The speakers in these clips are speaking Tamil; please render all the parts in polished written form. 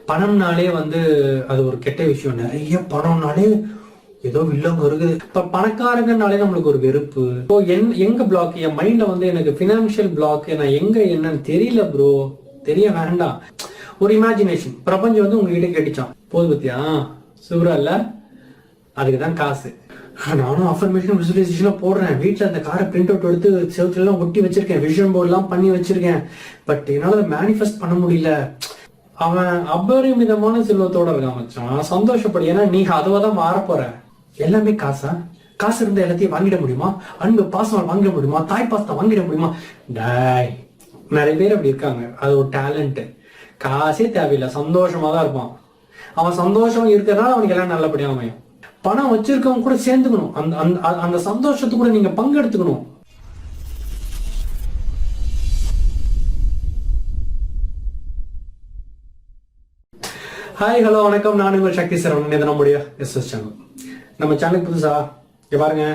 பணம்னாலே வந்து அது ஒரு கெட்ட விஷயம். நிறைய பணம்னாலே ஏதோ வில்லங்க இருக்குது. இப்ப பணக்காரங்கனாலே நம்மளுக்கு ஒரு வெறுப்பு. இப்போ எங்க பிளாக், என் மைண்ட்ல வந்து எனக்கு பினான்சியல் பிளாக், நான் எங்க என்னன்னு தெரியல ப்ரோ, தெரிய வேண்டாம். ஒரு இமேஜினேஷன், பிரபஞ்சம் வந்து உங்ககிட்ட கேட்டுச்சான், போது பத்தியா சூரா இல்ல, அதுக்குதான் காசு. நானும் அஃபர்மேஷன் விசுவலைசேஷன் போடுறேன், வீட்டுல அந்த காரை பிரிண்ட் அவுட் எடுத்து செவத்துல எல்லாம் ஒட்டி வச்சிருக்கேன், விஷன் போர்ட் எல்லாம் பண்ணி வச்சிருக்கேன். பட் என்னால மேனிஃபெஸ்ட் பண்ண முடியல. அவன் அபரிமிதமான செல்வத்தோட இருக்கான் மச்சான், சந்தோஷப்படு. ஏன்னா நீ அதுவாதான் மாற போற. எல்லாமே காசா? காசு இருந்த எல்லாத்தையும் வாங்கிட முடியுமா? அன்பு பாசம் வாங்கிட முடியுமா? தாய் பாசத்தை வாங்கிட முடியுமா? டாய், நிறைய பேர் அப்படி இருக்காங்க. அது ஒரு டேலண்ட். காசே தேவையில்லை, சந்தோஷமா தான் இருப்பான். அவன் சந்தோஷமா இருக்கிறதுனால அவனுக்கு எல்லாம் நல்லபடியா அமையும். பணம் வச்சிருக்கவங்க கூட சேர்ந்துக்கணும், அந்த சந்தோஷத்துக்கு கூட நீங்க பங்கெடுத்துக்கணும். ஹாய் ஹலோ வணக்கம், நான் உங்கள் சக்தி சரவணன். இது நம்முடைய எஸ்எஸ் சேனல். நம்ம சேனலுக்கு புதுசா பாருங்க,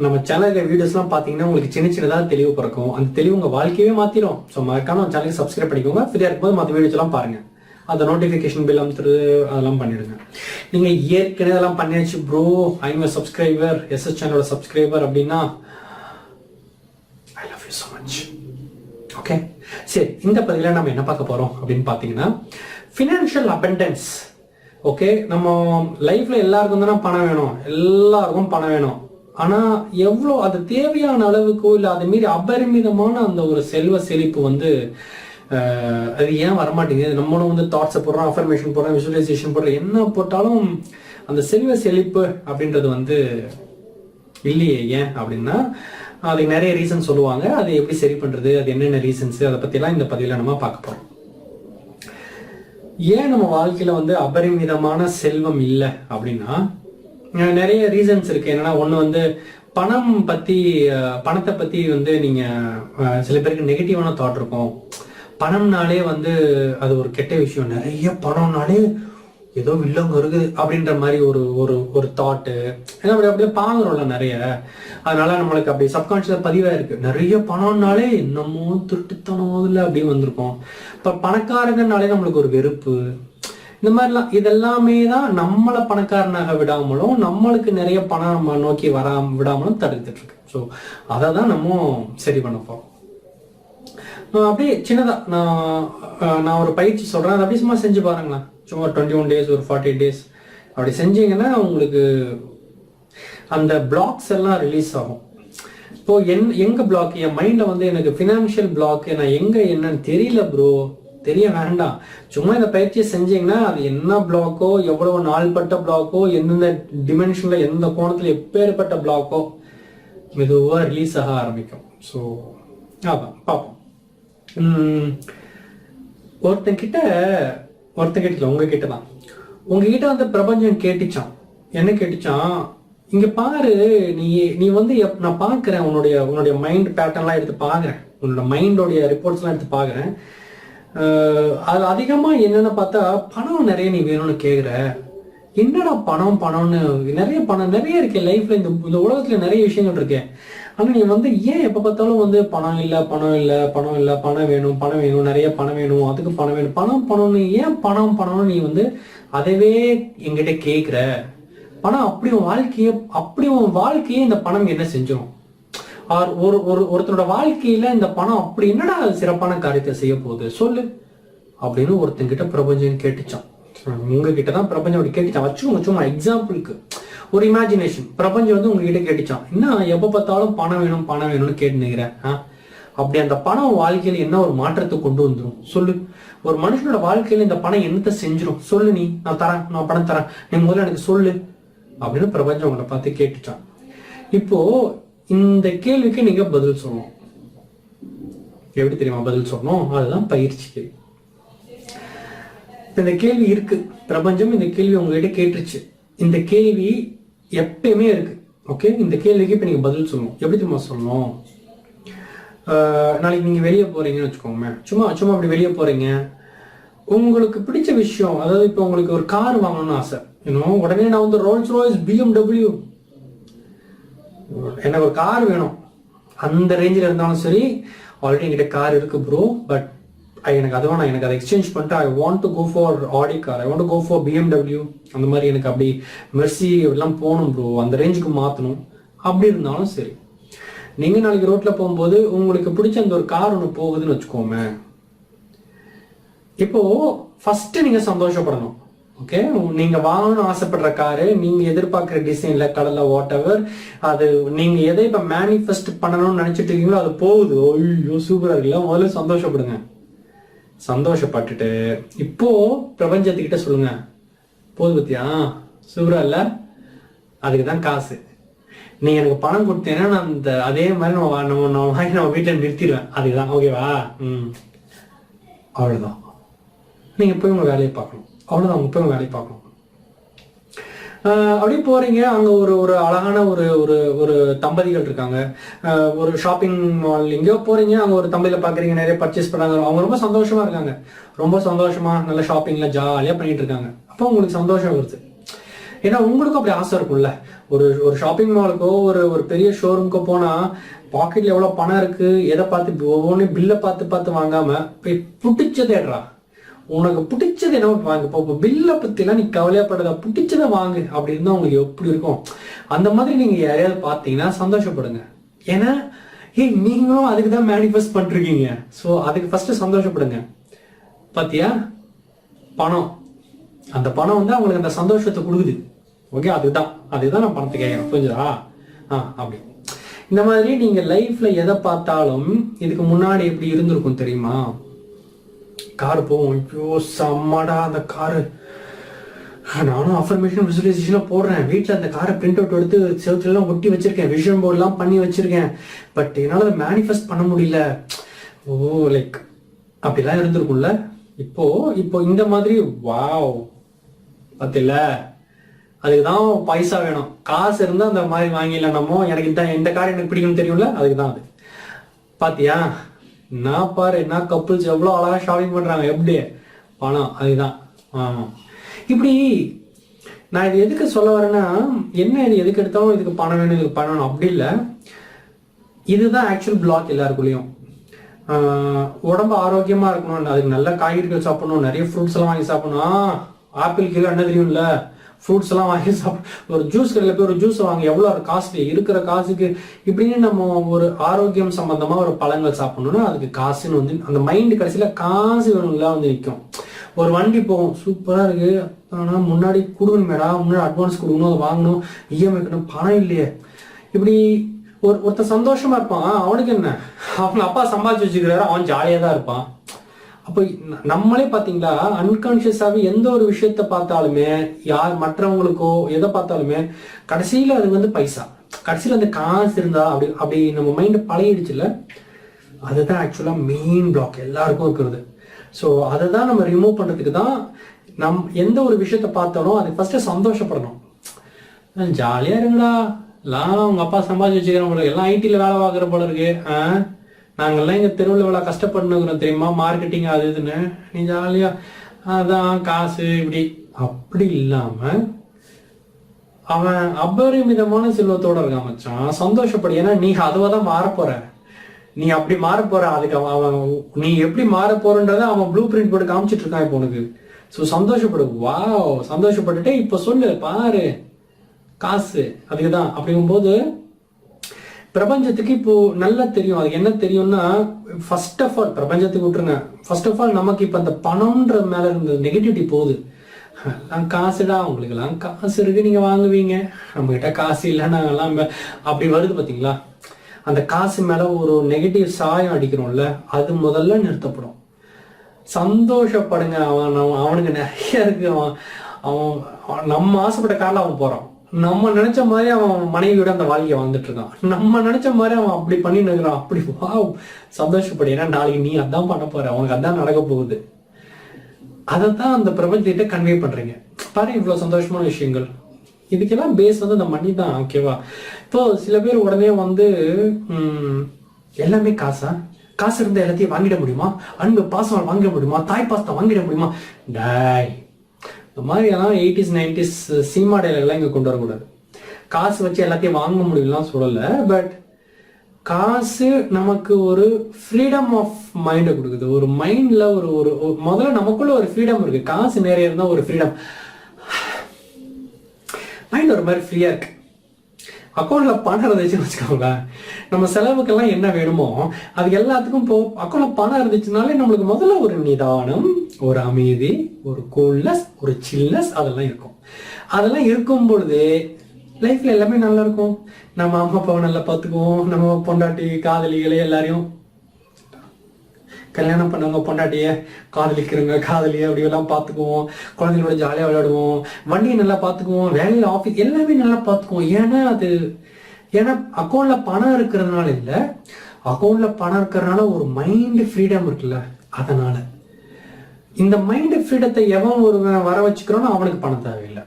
நம்ம சேனலுக்கு வீடியோஸ் எல்லாம் பாத்தீங்கன்னா உங்களுக்கு சின்ன சின்னதாக தெளிவு பிறக்கும். அந்த தெளிவு உங்க வாழ்க்கையே மாத்திரும். ஸோ மறக்காம நம்ம சேனலுக்கு சப்ஸ்கிரைப் பண்ணிக்கோங்க. ஃப்ரீயா இருக்கும்போது மற்ற வீடியோஸ் எல்லாம் பாருங்க. அந்த நோட்டிபிகேஷன் பில் அமைத்துறது அதெல்லாம் பண்ணிடுங்க. நீங்க ஏற்கனவே அதெல்லாம் பண்ணியாச்சு ப்ரோ, ஐம் சப்ஸ்கிரைபர், எஸ்எஸ் சேனலோட சப்ஸ்கிரைபர் அப்படின்னா I love you so much. Okay, சரி, இந்த பதிவில் நம்ம என்ன பார்க்க போறோம் அப்படின்னு பாத்தீங்கன்னா ஃபினான்ஷியல் அபண்டன்ஸ். ஓகே, நம்ம லைஃப்ல எல்லாருக்கும் தானே பணம் வேணும், எல்லாருக்கும் பணம் வேணும். ஆனா எவ்வளோ அது தேவையான அளவுக்கோ இல்லை அதை மீறி அபரிமிதமான அந்த ஒரு செல்வ செழிப்பு வந்து அது ஏன் வரமாட்டேங்குது? நம்மளும் வந்து தாட்ஸை போடுறோம், அஃபர்மேஷன் போடுறோம், விசுவலைசேஷன் போடுறோம், என்ன போட்டாலும் அந்த செல்வ செழிப்பு அப்படின்றது வந்து இல்லையே. ஏன் அப்படின்னா அதுக்கு நிறைய ரீசன் சொல்லுவாங்க. அதை எப்படி சரி பண்றது, அது என்னென்ன ரீசன்ஸ், அதை பத்திலாம் இந்த பதிவில் நம்ம பார்க்க போறோம். ஏன் நம்ம வாழ்க்கையில வந்து அபரிமிதமான செல்வம் இல்லை அப்படின்னா நிறைய ரீசன்ஸ் இருக்கு. என்னன்னா, ஒண்ணு வந்து பணத்தை பத்தி வந்து நீங்க சில பேருக்கு நெகட்டிவான தாட் இருக்கும். பணம்னாலே வந்து அது ஒரு கெட்ட விஷயம், நிறைய பணம்னாலே ஏதோ வில்லங்க இருக்குது அப்படின்ற மாதிரி ஒரு தாட்டு அப்படியே பாக்குறோம்ல நிறைய. அதனால நம்மளுக்கு அப்படி சப்கான்ஷியஸா பதிவா இருக்கு. நிறைய பணம்னாலே என்னமோ திருட்டுத்தனம் இல்லை அப்படின்னு வந்திருக்கோம். இப்ப பணக்காரங்கனாலே நம்மளுக்கு ஒரு வெறுப்பு. இந்த மாதிரிலாம் இதெல்லாமே தான் நம்மளை பணக்காரனாக விடாமலும் நம்மளுக்கு நிறைய பணம் நம்ம நோக்கி விடாமலும் தடுத்துட்டு இருக்கு. ஸோ அதை தான் நம்ம சரி பண்ண போறோம். அப்படியே சின்னதா நான் ஒரு பயிற்சி சொல்றேன், அதை அப்படியே சும்மா செஞ்சு பாருங்களேன். சும்மா 21 days, ஒரு 40 days அப்படி செஞ்சீங்கன்னா உங்களுக்கு அந்த பிளாக்ஸ் எல்லாம் ரிலீஸ் ஆகும். இப்போ எங்க பிளாக், என் மைண்ட்ல வந்து எனக்கு பினான்சியல் பிளாக், நான் எங்க என்னன்னு தெரியல ப்ரோ, தெரிய வேண்டாம். சும்மா இந்த பயிற்சியை செஞ்சீங்கன்னா அது என்ன பிளாக்கோ, எவ்வளவு நாள்பட்ட பிளாக்கோ, எந்தெந்த டிமென்ஷன்ல எந்த கோணத்துல எப்பேற்பட்ட பிளாக்கோ மெதுவா ரிலீஸ் ஆக ஆரம்பிக்கும். ஸோ அதான் பார்ப்போம். ஒருத்தங்கிட்ட உங்ககிட்ட தான், உங்ககிட்ட வந்து பிரபஞ்சம் கேட்டுச்சான். என்ன கேட்டுச்சான்? இங்க பாரு, நீ வந்து நான் பாக்குறேன், உன்னுடைய மைண்ட் பேட்டர்ன்லாம் எடுத்து பாக்குறேன், உன்னோட மைண்டோடைய ரிப்போர்ட்ஸ் எல்லாம் எடுத்து பாக்குறேன். அது அதிகமா என்னன்னு பார்த்தா பணம் நிறைய நீ வேணும்னு கேக்குற. என்னடா பணம்னு நிறைய இருக்கு லைஃப்ல, இந்த உலகத்துல நிறைய விஷயங்கள் இருக்கு. ஆனா நீ வந்து ஏன் எப்ப பார்த்தாலும் வந்து பணம் வேணும், நிறைய பணம் வேணும், அதுக்கு பணம் வேணும், பணம்னு ஏன் பணம்னு நீ வந்து அதவே என்கிட்ட கேக்குற? பணம் அப்படி உன் வாழ்க்கையே இந்த பணம் என்ன செஞ்சிடும்? ஒருத்தனோட வாழ்க்கையில இந்த பணம் அப்படி என்னடா சிறப்பான காரியத்தை செய்ய போகுது சொல்லு அப்படின்னு ஒருத்தங்கிட்ட பிரபஞ்சம் கேட்டுச்சான். உங்ககிட்ட தான் பிரபஞ்சம் அப்படி கேட்டுச்சான். வச்சுக்கோங்க, சும்மா எக்ஸாம்பிளுக்கு ஒரு இமேஜினேஷன். பிரபஞ்சம் வந்து உங்ககிட்ட கேட்டுச்சான், என்ன எப்ப பார்த்தாலும் பணம் வேணும்னு கேட்டு நிக்கிறேன். அப்படி அந்த பணம் வாழ்க்கையில என்ன ஒரு மாற்றத்தை கொண்டு வந்துடும் சொல்லு? ஒரு மனுஷனோட வாழ்க்கையில இந்த பணம் என்னத்தை செஞ்சிடும் சொல்லு? நான் பணம் தரேன், நீ முதல்ல எனக்கு சொல்லு அப்படின்னு பிரபஞ்சம் உங்களை பார்த்து கேட்டுச்சான். இப்போ இந்த கேள்விக்கு நீங்க பதில் சொல்லணும். எப்படி தெரியுமா பதில் சொல்லணும்? அதுதான் பயிற்சி. இந்த கேள்வி இருக்கு, பிரபஞ்சம் இந்த கேள்வி உங்ககிட்ட கேட்டுருச்சு. இந்த கேள்வி எப்பயுமே இருக்கு. ஓகே, இந்த கேள்விக்கு இப்ப நீங்க பதில் சொல்லணும். எப்படி தெரியுமா சொல்லணும்? நாளைக்கு நீங்க வெளியே போறீங்கன்னு வச்சுக்கோங்க, சும்மா அப்படி வெளியே போறீங்க, உங்களுக்கு பிடிச்ச விஷயம், அதாவது இப்ப உங்களுக்கு ஒரு கார் வாங்கணும்னு ஆசை, உடனே நான் வந்து ரோல்ஸ் ராய்ஸ் BMW, எனக்கு ஒரு கார் வேணும், அந்த ரேஞ்சில் இருந்தாலும் சரி. ஆல்ரெடி என்கிட்ட கார் இருக்கு ப்ரோ, பட் எனக்கு அது வேணாம், எனக்கு அதை எக்ஸ்சேஞ்ச் பண்ணிட்டு I want to go for Audi car, I want to go for BMW, அந்த மாதிரி எனக்கு அப்படி மெர்சி எல்லாம் போகணும் ப்ரோ, அந்த ரேஞ்சுக்கு மாற்றணும். அப்படி இருந்தாலும் சரி, நீங்கள் நாளைக்கு ரோட்டில் போகும்போது உங்களுக்கு பிடிச்ச அந்த ஒரு கார் ஒன்று போகுதுன்னு வச்சுக்கோமே, இப்போ ஃபர்ஸ்ட் நீங்கள் சந்தோஷப்படணும். ஓகே, நீங்க வாங்கணும்னு ஆசைப்படுற காரு, நீங்க எதிர்பார்க்குற டிசைன்ல, கலர்ல, வாட் எவர், அது நீங்க எதை இப்ப மேனிஃபெஸ்ட் பண்ணணும்னு நினைச்சிட்டு இருக்கீங்களோ அது போகுது. ஐயோ சூப்பரா இருக்குல்ல, முதல்ல சந்தோஷப்படுங்க. சந்தோஷப்பட்டுட்டு இப்போ பிரபஞ்சத்துக்கிட்ட சொல்லுங்க, போது பத்தியா சூப்பரா இல்ல, அதுக்கு தான் காசு. நீ எனக்கு பணம் கொடுத்தேன்னா நான் அந்த அதே மாதிரி நம்ம வாங்கி நம்ம வீட்டில் நிறுத்திடுவேன், அதுதான் ஓகேவா? அவ்வளோதான். நீங்க போய் உங்க வேலையை பார்க்கணும், அவ்வளோதான். அவங்க போய் வேலையை பார்க்கணும். அப்படியே போறீங்க, அங்க ஒரு ஒரு அழகான ஒரு ஒரு ஒரு தம்பதிகள் இருக்காங்க. ஒரு ஷாப்பிங் மால் எங்கேயோ போறீங்க, அங்க ஒரு தம்பதியில பாக்குறீங்க, நிறைய பர்ச்சேஸ் பண்ணாங்க, அவங்க ரொம்ப சந்தோஷமா இருக்காங்க, ரொம்ப சந்தோஷமா நல்ல ஷாப்பிங்ல ஜாலியா பண்ணிட்டு இருக்காங்க. அப்போ உங்களுக்கு சந்தோஷம் வருது. ஏன்னா உங்களுக்கும் அப்படி ஆசை இருக்கும்ல, ஒரு ஒரு ஷாப்பிங் மாலுக்கோ ஒரு ஒரு பெரிய ஷோரூமுக்கோ போனா பாக்கெட்ல எவ்வளவு பணம் இருக்கு, எதை பார்த்து ஒவ்வொன்றும் பில்லை பார்த்து பார்த்து வாங்காம போய் பிடிச்சதேடுறா, உனக்கு பிடிச்சது என்ன வாங்க. இப்போ பில்லை பத்திலாம் நீ கவலையப்படுறத, பிடிச்சதை வாங்கு அப்படி இருந்தா உங்களுக்கு எப்படி இருக்கும்? அந்த மாதிரி நீங்க யாரையாவது பார்த்தீங்கன்னா சந்தோஷப்படுங்க. ஏன்னா நீங்களும் அதுக்கு தான் மேனிஃபெஸ்ட் பண்ணிருக்கீங்க. ஸோ அதுக்கு ஃபர்ஸ்ட் சந்தோஷப்படுங்க. பாத்தியா, பணம், அந்த பணம் வந்து அவங்களுக்கு அந்த சந்தோஷத்தை கொடுக்குது. ஓகே, அதுதான் நான் பணத்தை கேட்கிறேன், புரிஞ்சுதா? அப்படி இந்த மாதிரி நீங்க லைஃப்ல எதை பார்த்தாலும், இதுக்கு முன்னாடி எப்படி இருந்திருக்கும் தெரியுமா? கார் போவோம், ஐயோ செம்மடா அந்த காரு, நானும் அஃபர்மேஷன் விசுவலைசேஷன் போடுறேன், வீட்டில் அந்த காரை பிரிண்ட் அவுட் எடுத்து செவத்துலாம் ஒட்டி வச்சிருக்கேன், விஷன் போர்ட்லாம் பண்ணி வச்சிருக்கேன், பட் என்னால் அதை மேனிஃபெஸ்ட் பண்ண முடியல. ஓ லைக் அப்படிலாம் இருந்திருக்கும்ல. இப்போ இப்போ இந்த மாதிரி வாவ் பார்த்தில்ல, அதுக்குதான் பைசா வேணும், காசு இருந்தா அந்த மாதிரி வாங்கிடலாம். நம்ம எனக்கு இந்த கார் எனக்கு பிடிக்கும்னு தெரியும்ல, அதுக்கு தான் அது. பாத்தியா, நான் பாரு என்ன கப்புள்ஸ் எவ்வளவு அழகா ஷாப்பிங் பண்றாங்க, எப்படி பணம், அதுதான். இப்படி நான் இது எதுக்கு சொல்ல வரேன்னா, என்ன இது எதுக்கு எடுத்தாலும் இதுக்கு பணம் வேணும், இதுக்கு பணம் வேணும் அப்படி இல்லை. இதுதான் ஆக்சுவல் பிளாக் எல்லாருக்குள்ளேயும். உடம்பு ஆரோக்கியமா இருக்கணும், அதுக்கு நல்ல காய்கறிகள் சாப்பிடணும், நிறைய ஃப்ரூட்ஸ் எல்லாம் வாங்கி சாப்பிடணும். ஆப்பிள் கிலோ என்ன தெரியும்ல, ஃப்ரூட்ஸ் எல்லாம் வாங்கி சாப்பிட, ஒரு ஜூஸ் கடையில் போய் ஒரு ஜூஸ் வாங்க எவ்வளோ காஸ்ட்லி, இருக்கிற காசுக்கு இப்படின்னு நம்ம ஒரு ஆரோக்கியம் சம்பந்தமா ஒரு பழங்கள் சாப்பிடணும்னா அதுக்கு காசுன்னு வந்து அந்த மைண்டு கடைசியில காசு வேணும்ல வந்து நிற்கும். ஒரு வண்டி போகும், சூப்பரா இருக்கு, ஆனா முன்னாடி கொடுக்கணுமேடா, முன்னாடி அட்வான்ஸ் கொடுக்கணும், அதை வாங்கணும், இஎம்ஐ கட்டணும், பணம் இல்லையே. இப்படி ஒருத்தர் சந்தோஷமா இருப்பான், அவனுக்கு என்ன, அவங்க அப்பா சம்பாதிச்சு வச்சுக்கிறாரு, அவன் ஜாலியா தான் இருப்பான். அப்போ நம்மளே பாத்தீங்களா, அன்கான்சியஸாவே எந்த ஒரு விஷயத்த பார்த்தாலுமே, யார் மற்றவங்களுக்கோ எதை பார்த்தாலுமே கடைசியில அது வந்து பைசா, கடைசியில அந்த காசு இருந்தா அப்படி அப்படி நம்ம மைண்ட் பழகிடுச்சுல, அதுதான் ஆக்சுவலா மெயின் பிளாக் எல்லாருக்கும் இருக்கிறது. ஸோ அதை தான் நம்ம ரிமூவ் பண்றதுக்கு தான் எந்த ஒரு விஷயத்த பார்த்தாலும் அது ஃபர்ஸ்ட் சந்தோஷப்படணும். ஜாலியா இருங்கடா, எல்லாம் உங்க அப்பா சம்பாதிச்சு வச்சுக்கிறோம், எல்லாம் ஐடில வேலை பார்க்குற போல இருக்கு, நாங்கெல்லாம் இங்க தெருவில் இவ்வளவு கஷ்டப்பட்டுக்கிறோம் தெரியுமா, மார்க்கெட்டிங் அது இதுன்னு, நீ ஜாலியா அதான் காசு இப்படி. அப்படி இல்லாம அவன் அபரிமிதமான செல்வத்தோட இருக்கான் மச்சான், சந்தோஷப்படு. ஏன்னா நீ அதுவாதான் மாறப்போற, நீ அப்படி மாறப்போற, அதுக்கு அவன் நீ எப்படி மாறப்போறன்றத அவன் ப்ளூ பிரிண்ட் போட்டு காமிச்சிட்டு இருக்கான் இப்போ உனக்கு. ஸோ சந்தோஷப்படு, வா சந்தோஷப்பட்டுட்டே இப்போ சொல்லு, பாரு காசு அதுக்குதான். அப்படிங்கும்போது பிரபஞ்சத்துக்கு இப்போ நல்லா தெரியும், அது என்ன தெரியும்னா, ஃபர்ஸ்ட் ஆஃப் ஆல் பிரபஞ்சத்துக்கு விட்டுருங்க, ஃபர்ஸ்ட் ஆஃப் ஆல் நமக்கு இப்ப அந்த பணம்ன்ற மேல இருந்த நெகட்டிவிட்டி போகுது. எல்லாம் காசுடா, உங்களுக்கு எல்லாம் காசு இருக்கு, நீங்க வாங்குவீங்க, நம்ம கிட்ட காசு இல்லை நாங்கெல்லாம் அப்படி வருது பாத்தீங்களா. அந்த காசு மேல ஒரு நெகட்டிவ் சாயம் அடிக்கிறோம்ல, அது முதல்ல நிறுத்தப்படும். சந்தோஷப்படுங்க, அவனுக்கு நிறைய இருக்கு, அவன் நம்ம ஆசைப்பட்ட காரில் அவன் போறான், நம்ம நினைச்ச மாதிரி அவன் மனைவியோட அந்த வாழ்க்கையை வாழ்ந்துட்டு இருக்கான், நம்ம நினைச்ச மாதிரி அவன் அப்படி பண்ணி நிற்கிறான். அப்படி சந்தோஷப்படு, ஏன்னா நாளைக்கு நீ அதான் பண்ண போற, அவனுக்கு அதான் நடக்க போகுது. அதைத்தான் அந்த பிரபஞ்சத்திட்ட கன்வே பண்றீங்க. பாரு இவ்வளவு சந்தோஷமான விஷயங்கள், இதுக்கெல்லாம் பேஸ் வந்து அந்த மணி தான். ஓகேவா? இப்போ சில பேர் உடனே வந்து எல்லாமே காசு இருந்த எல்லாத்தையும் வாங்கிட முடியுமா, அன்பு பாசம் வாங்கிட முடியுமா, தாய் பாசத்தை வாங்கிட முடியுமா, டாய் இந்த மாதிரி எல்லாம் 80s 90s சினிமா டைலாக் எல்லாம் இங்க கொண்டு வரக்கூடாது. காசு வச்சு எல்லாத்தையும் வாங்க முடியலாம் சொல்லல, பட் காசு நமக்கு ஒரு ஃப்ரீடம் ஆஃப் மைண்டை கொடுக்குது. ஒரு மைண்ட்ல ஒரு ஒரு முதல்ல நமக்குள்ள ஒரு ஃப்ரீடம் இருக்கு. காசு நிறைய இருந்தா ஒரு ஃப்ரீடம், மைண்ட் ஒரு மாதிரி ஃப்ரீயா இருக்கு. அக்கௌண்ட்ல பணம் இருந்துச்சுன்னு வச்சுக்கோங்க, நம்ம செலவுக்கெல்லாம் என்ன வேணுமோ அது எல்லாத்துக்கும் அக்கௌண்ட்ல பணம் இருந்துச்சுனாலே நம்மளுக்கு முதல்ல ஒரு நிதானம், ஒரு அமைதி, ஒரு கூல்னஸ், ஒரு சில்னஸ் அதெல்லாம் இருக்கும். அதெல்லாம் இருக்கும் பொழுது லைஃப்ல எல்லாமே நல்லா இருக்கும். நம்ம அம்மா அப்பாவை நல்லா பார்த்துக்குவோம், நம்ம பொண்டாட்டி காதலிகளை எல்லாரையும் கல்யாணம் பண்ணவங்க பொண்டாட்டிய காதலிக்கிறவங்க காதலிய அப்படி எல்லாம் பார்த்துக்குவோம், குழந்தைங்களோட ஜாலியாக விளையாடுவோம், வண்டியை நல்லா பார்த்துக்குவோம், வேலையில் ஆஃபீஸ் எல்லாமே நல்லா பார்த்துக்குவோம். ஏன்னா அக்கௌண்ட்ல பணம் இருக்கிறதுனால இல்லை, அக்கௌண்ட்ல பணம் இருக்கிறதுனால ஒரு மைண்ட் ஃப்ரீடம் இருக்குல்ல. அதனால இந்த மைண்ட் ஃப்ரீடத்தை எவன் ஒரு வர வச்சுக்கிறோன்னு அவனுக்கு பணம் தேவையில்லை.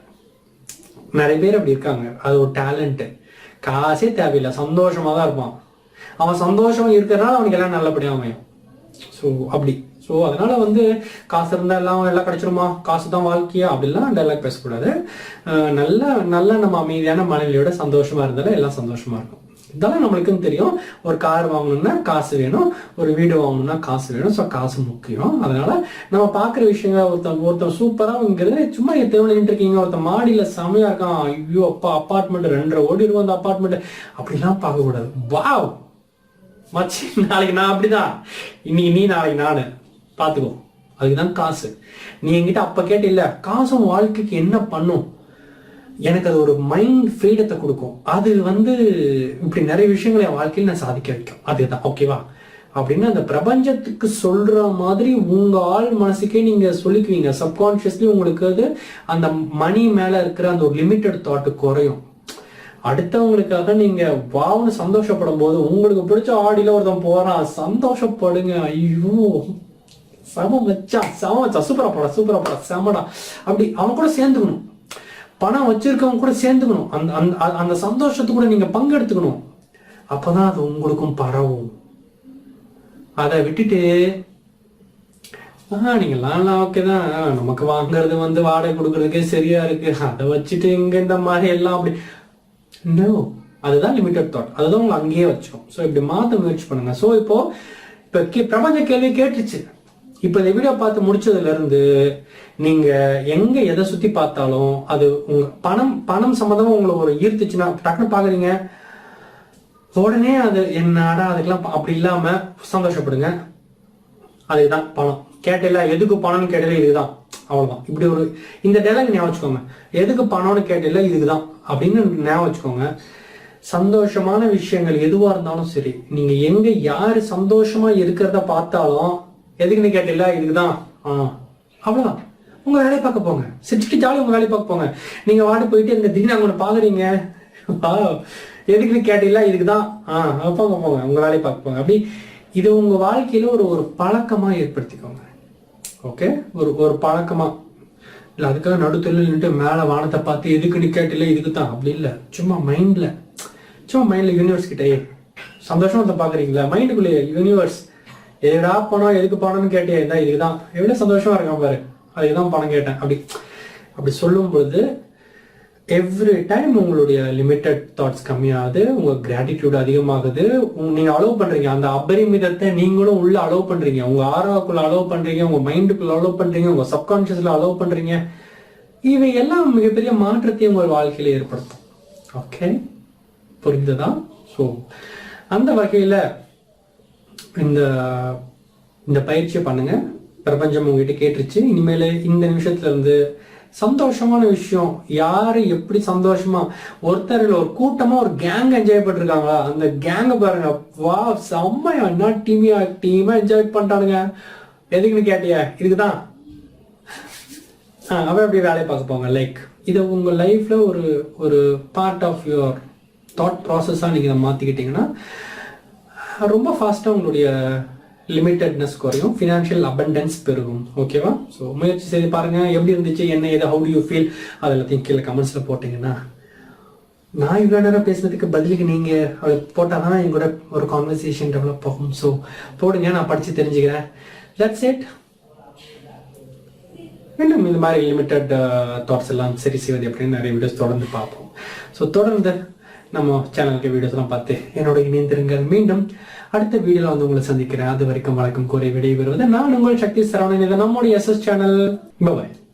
நிறைய பேர் அப்படி இருக்காங்க, அது ஒரு டேலண்ட். காசே தேவையில்லை, சந்தோஷமா தான் இருப்பான். அவன் சந்தோஷமா இருக்கிறதுனால அவனுக்கு எல்லாம் நல்லபடியாக அமையும். ஸோ அப்படி அதனால காசு இருந்தால் எல்லாம் கிடைச்சிருமா, காசு தான் வாழ்க்கையா அப்படிலாம் டைலாக் பேசக்கூடாது. நல்ல நம்ம அமைதியான மனநிலையோட சந்தோஷமா இருந்தாலும் எல்லாம் சந்தோஷமா இருக்கும். இதெல்லாம் நம்மளுக்கும் தெரியும். ஒரு கார் வாங்கணும்னா காசு வேணும், ஒரு வீடு வாங்கணும்னா காசு வேணும். ஸோ காசு முக்கியம். அதனால நம்ம பார்க்குற விஷயங்கள் ஒருத்தன் சூப்பராங்கிறது சும்மா திருவள்ளிட்டு இருக்கீங்க, ஒருத்தன் மாடியில் செமையா இருக்கான், ஐயோ அப்பா அப்பார்ட்மெண்ட் 2.5 கோடி ரூபா அந்த அப்பார்ட்மெண்ட், அப்படிலாம் பார்க்கக்கூடாது. வாவ் மச்சி, நாளைக்கு நான் அப்படிதான், இன்னைக்கு நீ நாளைக்கு நானு பார்த்துக்கோ. அதுக்குதான் காசு. நீ என்கிட்ட அப்ப கேட்ட இல்ல, காசும் வாழ்க்கைக்கு என்ன பண்ணும், எனக்கு அது ஒரு மைண்ட் ஃப்ரீடத்தை கொடுக்கும். அது இப்படி நிறைய விஷயங்களை என் வாழ்க்கையில் நான் சாதிக்க வைக்கும். அதுதான் ஓகேவா அப்படின்னு அந்த பிரபஞ்சத்துக்கு சொல்ற மாதிரி உங்க ஆள் மனசுக்கே நீங்க சொல்லிக்குவீங்க. சப்கான்சியஸ்லி உங்களுக்கு அது அந்த மணி மேல இருக்கிற அந்த ஒரு லிமிட்டட் தாட் குறையும். அடுத்தவங்களுக்காக நீங்க வாவுன்னு சந்தோஷப்படும் போது உங்களுக்கு பிடிச்ச ஆடியில ஒருத்தன் போறான், சந்தோஷப்படுங்க. ஐயோ செம மச்சான், சூப்பரா போடா செமடா, அப்படி அவன் கூட சேர்ந்துக்கணும். பணம் வச்சிருக்கவங்க கூட சேர்ந்துக்கணும். அந்த சந்தோஷத்தை கூட நீங்க பங்கெடுத்துக்கணும். அப்பதான் அது உங்களுக்கும் பரவும். அதை விட்டுட்டு நீங்கெல்லாம் ஓகேதான், நமக்கு வாங்குறது வாடகை கொடுக்கறதுக்கே சரியா இருக்கு, அதை வச்சுட்டு இங்க இந்த மாதிரி எல்லாம் அப்படி நோ, அதுதான் லிமிட்டட் தாட். அதுதான் உங்களை அங்கேயே வச்சிடும். ஸோ இப்படி மாற்ற முயற்சி பண்ணுங்க. ஸோ இப்போ பிரபஞ்ச கேள்வி கேட்டுச்சு. இப்போ இந்த வீடியோ பார்த்து முடிச்சதுல இருந்து நீங்க எங்க எதை சுத்தி பார்த்தாலும் அது உங்க பணம் சம்மந்தமா உங்களை ஒரு ஈர்த்துச்சுன்னா டக்குன்னு பாக்குறீங்க, உடனே அது என்னடா அதுக்கெல்லாம் அப்படி இல்லாம சந்தோஷப்படுங்க. அதுதான் பணம். கேட்டல எதுக்கு பணம்னு கேட்டல இதுதான், அவ்வளவுதான். இப்படி ஒரு இந்த டைலாக் ஞாபகம் வச்சுக்கோங்க. எதுக்கு பணம்னு கேட்டல இதுக்குதான் அப்படின்னு ஞாபகம் வச்சுக்கோங்க. சந்தோஷமான விஷயங்கள் எதுவா இருந்தாலும் சரி, நீங்க எங்க யாரு சந்தோஷமா இருக்கிறத பார்த்தாலும் எதுக்குன்னு கேட்டல இதுக்குதான், அவ்வளவுதான். உங்க வேலையை பார்க்க போங்க, சிரிச்சுட்டு ஜாலி உங்க வேலையை பார்க்க போங்க. நீங்க வாட்டு போயிட்டு இந்த திடீர்னு அவங்க பாக்குறீங்க, எதுக்குன்னு கேட்டீங்களா இதுக்குதான், போங்க உங்க வேலையை பார்க்க போங்க. அப்படி இது உங்க வாழ்க்கையில ஒரு பழக்கமா ஏற்படுத்திக்கோங்க. ஓகே, ஒரு பழக்கமா இல்ல. அதுக்காக நடுத்தல நின்றுட்டு மேல வானத்தை பார்த்து எதுக்குன்னு கேட்டல இதுக்குதான் அப்படி இல்லை. சும்மா மைண்ட்ல யூனிவர்ஸ் கிட்டே சந்தோஷம் பாக்குறீங்களா, மைண்டுக்குள்ளே யூனிவர்ஸ் எதுடா பணம் எதுக்கு பணம்னு கேட்டே இருந்தா இதுக்குதான், எவ்வளவு சந்தோஷமா இருக்கான் பாரு, அதுக்குதான் பணம் கேட்டேன். அப்படி சொல்லும் பொழுது எவ்ரி டைம் உங்களுடைய லிமிட்டட் தாட்ஸ் கம்மியாகுது, உங்க கிராட்டிடியூட் அதிகமாகுது. நீங்க அலோவ் பண்றீங்க, அந்த அபரிமிதத்தை நீங்களும் உள்ள அலோவ் பண்றீங்க. உங்க ஆறாவுக்குள்ள அலோவ் பண்றீங்க, உங்க மைண்டுக்குள்ள அலோவ் பண்றீங்க, உங்க சப்கான்சியஸ்ல அலோவ் பண்றீங்க. இவை எல்லாம் மிகப்பெரிய மாற்றத்தை உங்கள் வாழ்க்கையில ஏற்படுத்தும். ஓகே, புரிந்ததா? ஸோ அந்த வகையில இந்த பயிற்சியை பண்ணுங்க. பிரபஞ்சம் உங்ககிட்ட கேட்டுருச்சு. இனிமேல இந்த நிமிஷத்துல இருந்து சந்தோஷமான விஷயம், யாரு எப்படி சந்தோஷமா ஒருத்தர் ஒரு கூட்டமா ஒரு கேங் என்ஜாய் பண்ணிருக்காங்களா, அந்த கேங்க பாருங்க, வா செம்மையா என்ன டீமா என்ஜாய் பண்ணிட்டானுங்க. எதுக்குன்னு கேட்டியா இதுக்குதான். அவன் அப்படி வேலையை பார்க்க போங்க. லைக் இதை உங்க லைஃப்ல ஒரு பார்ட் ஆஃப் யுவர் தாட் ப்ராசஸா நீங்க இதை மாத்திக்கிட்டீங்கன்னா ரொம்ப ஃபாஸ்டா உங்களுடைய லிமிட்டட்னஸ் குறையும், ஃபினான்ஷியல் அபண்டன்ஸ் பெருகும். ஓகேவா? ஸோ முயற்சி செய்து பாருங்க. எப்படி இருந்துச்சு, என்ன ஏது, ஹவு டு யூ ஃபீல், அது எல்லாத்தையும் கீழே கமெண்ட்ஸ்ல போட்டீங்கன்னா நான் இவ்வளோ நேரம் பேசுனதுக்கு பதிலுக்கு நீங்க அதை போட்டாதான் எங்களோட ஒரு கான்வர்சேஷன் டெவலப் ஆகும். ஸோ போடுங்க, நான் படிச்சு தெரிஞ்சுக்கிறேன். That's it. இன்னும் இந்த மாதிரி லிமிட்டட் தாட்ஸ் எல்லாம் சரி செய்வது எப்படின்னு நிறைய வீடியோஸ் தொடர்ந்து பார்ப்போம். ஸோ தொடர்ந்து நம்ம சேனலுக்கு வீடியோஸ்லாம் பார்த்து என்னோட இணைந்திருங்கள். மீண்டும் அடுத்த வீடியோல வந்து உங்களை சந்திக்கிறேன். அது வரைக்கும் வழக்கம் கூறி விடைபெறுவது நான் உங்கள் சக்தி சரவணன். இது நம்முடைய SS சேனல். பாய்.